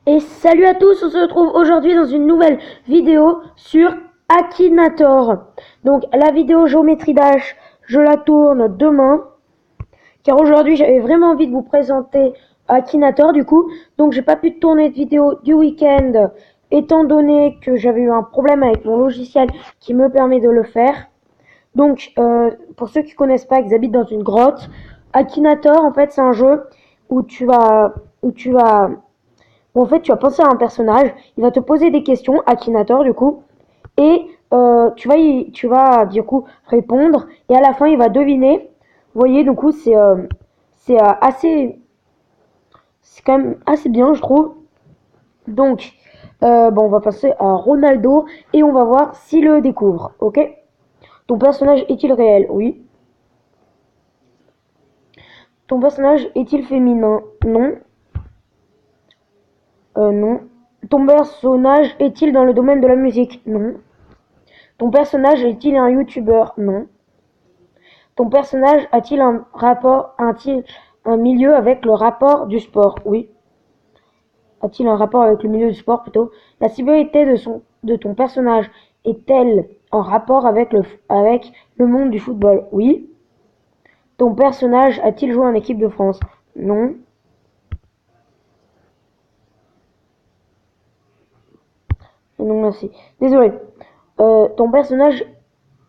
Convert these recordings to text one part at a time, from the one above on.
Et salut à tous, on se retrouve aujourd'hui dans une nouvelle vidéo sur Akinator. Donc la vidéo géométrie dash, je la tourne demain, car aujourd'hui j'avais vraiment envie de vous présenter Akinator du coup. Donc j'ai pas pu tourner de vidéo du week-end, étant donné que j'avais eu un problème avec mon logiciel qui me permet de le faire. Donc pour ceux qui connaissent pas, qui habitent dans une grotte, Akinator en fait c'est un jeu où tu vas où en fait tu vas penser à un personnage, il va te poser des questions, Akinator du coup, et tu vas du coup répondre, et à la fin il va deviner. Vous voyez, du coup c'est quand même assez bien je trouve. Donc bon, on va passer à Ronaldo et on va voir s'il le découvre, ok? Ton personnage est-il réel? Oui. Ton personnage est-il féminin? Non. Non. Ton personnage est-il dans le domaine de la musique? Non. Ton personnage est-il un youtubeur? Non. Ton personnage a-t-il un milieu avec le rapport du sport? Oui. A-t-il un rapport avec le milieu du sport plutôt? La civilité de ton personnage est-elle en rapport avec le monde du football? Oui. Ton personnage a-t-il joué en équipe de France? Non. Non, merci. Désolé. Ton personnage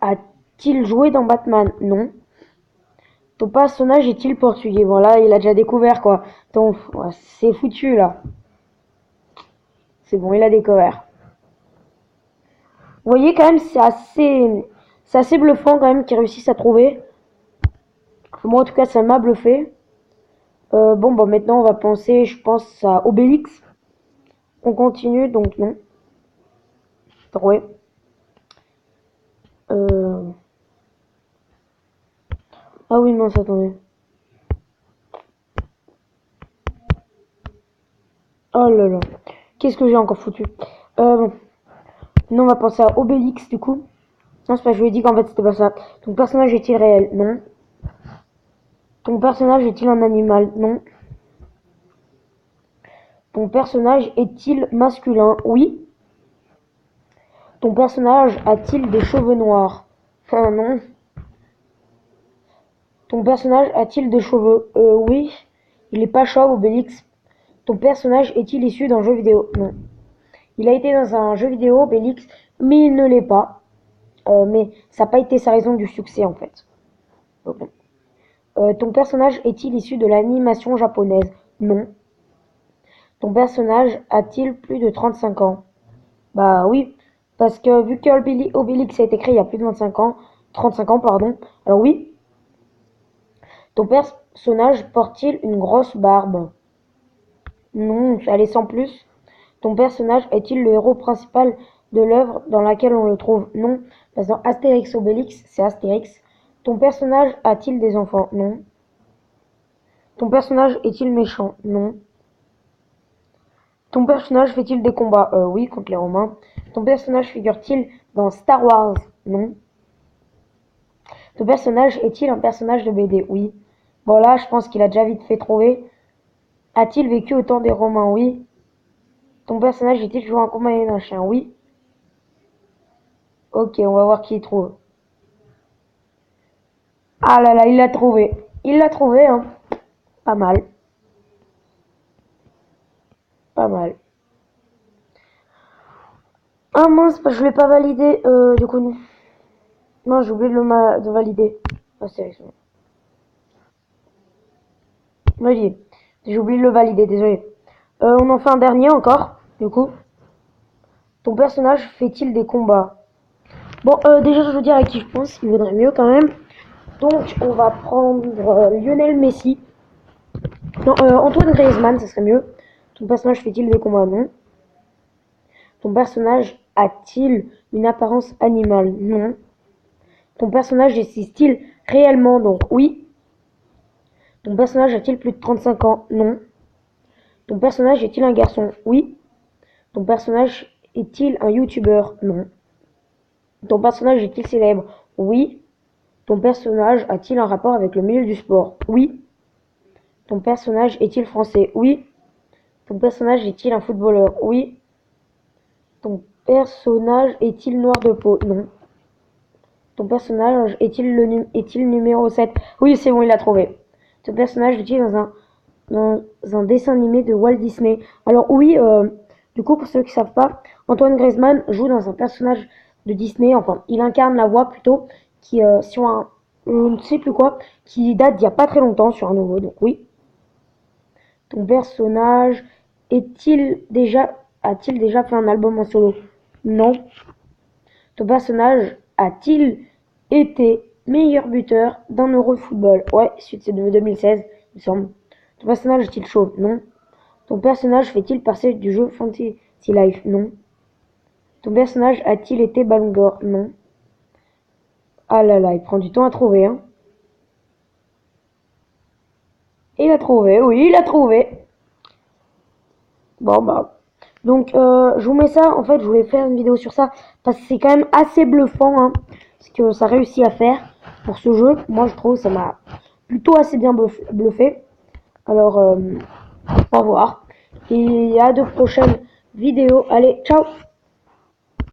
a-t-il joué dans Batman? Non. Ton personnage est-il portugais? Voilà, il a déjà découvert quoi. Donc, ouais, c'est foutu là. C'est bon, il a découvert. Vous voyez quand même, c'est assez bluffant quand même qu'ils réussissent à trouver. Moi en tout cas, ça m'a bluffé. Bon, bah maintenant on va penser, je pense à Obélix. On continue, donc non. Ouais. Euh... Ah oui, non, ça attendez. Oh là là. Qu'est-ce que j'ai encore foutu? Bon. Non, on va penser à Obélix du coup. Non, c'est pas, je lui ai dit qu'en fait c'était pas ça. Ton personnage est-il réel? Non. Ton personnage est-il un animal? Non. Ton personnage est-il masculin? Oui. Ton personnage a-t-il des cheveux noirs? Non. Ton personnage a-t-il des cheveux? Oui. Il est pas chauve, Obélix. Ton personnage est-il issu d'un jeu vidéo? Non. Il a été dans un jeu vidéo, Obélix, mais il ne l'est pas. Mais ça n'a pas été sa raison du succès en fait. Donc, bon. Ton personnage est-il issu de l'animation japonaise? Non. Ton personnage a-t-il plus de 35 ans? Bah oui, parce que vu que Obélix a été créé il y a plus de 25 ans, 35 ans pardon, alors oui. Ton personnage porte-t-il une grosse barbe? Non, allez sans plus. Ton personnage est-il le héros principal de l'œuvre dans laquelle on le trouve? Non, parce que dans Astérix Obélix, c'est Astérix. Ton personnage a-t-il des enfants? Non. Ton personnage est-il méchant? Non. Ton personnage fait-il des combats? Oui, contre les Romains. Ton personnage figure-t-il dans Star Wars? Non. Ton personnage est-il un personnage de BD? Oui. Bon là, je pense qu'il a déjà vite fait trouver. A-t-il vécu au temps des Romains? Oui. Ton personnage est-il joué un compagnon d'un chien? Oui. Ok, on va voir qui il trouve. Ah là là, il l'a trouvé. Il l'a trouvé, hein. Pas mal. Pas mal. Ah mince, je l'ai pas validé. Du coup, non, j'ai oublié de valider. Ah, c'est validé. J'ai oublié de le valider, désolé. On en fait un dernier encore, du coup. Ton personnage fait-il des combats? Bon, déjà, je veux dire à qui je pense, il vaudrait mieux quand même. Donc, on va prendre Lionel Messi. Non, Antoine Griezmann, ça serait mieux. Ton personnage fait-il des combats? Non. Ton personnage a-t-il une apparence animale? Non. Ton personnage existe-t-il réellement? Donc, oui. Ton personnage a-t-il plus de 35 ans? Non. Ton personnage est-il un garçon? Oui. Ton personnage est-il un youtubeur? Non. Ton personnage est-il célèbre? Oui. Ton personnage a-t-il un rapport avec le milieu du sport? Oui. Ton personnage est-il français? Oui. Ton personnage est-il un footballeur? Oui. Ton personnage est-il noir de peau? Non. Ton personnage est-il numéro 7? Oui, c'est bon, il l'a trouvé. Ton personnage est-il dans un dessin animé de Walt Disney? Alors oui, du coup, pour ceux qui ne savent pas, Antoine Griezmann joue dans un personnage de Disney, enfin, il incarne la voix plutôt, qui sur un, je ne sais plus quoi, qui date d'il n'y a pas très longtemps sur un nouveau, donc oui. Ton personnage a-t-il déjà fait un album en solo? Non. Ton personnage a-t-il été meilleur buteur d'un Euro de football? Ouais, suite c'est de 2016, il me semble. Ton personnage est-il chauve? Non. Ton personnage fait-il partie du jeu Fantasy Life? Non. Ton personnage a-t-il été Ballon d'Or? Non. Ah là là, il prend du temps à trouver, hein. Il a trouvé, oui, il a trouvé. Bon bah. Donc je vous mets ça, en fait je voulais faire une vidéo sur ça, parce que c'est quand même assez bluffant, hein, ce que ça réussit à faire pour ce jeu. Moi je trouve que ça m'a plutôt assez bien bluffé. Alors au revoir, et à de prochaines vidéos. Allez, ciao!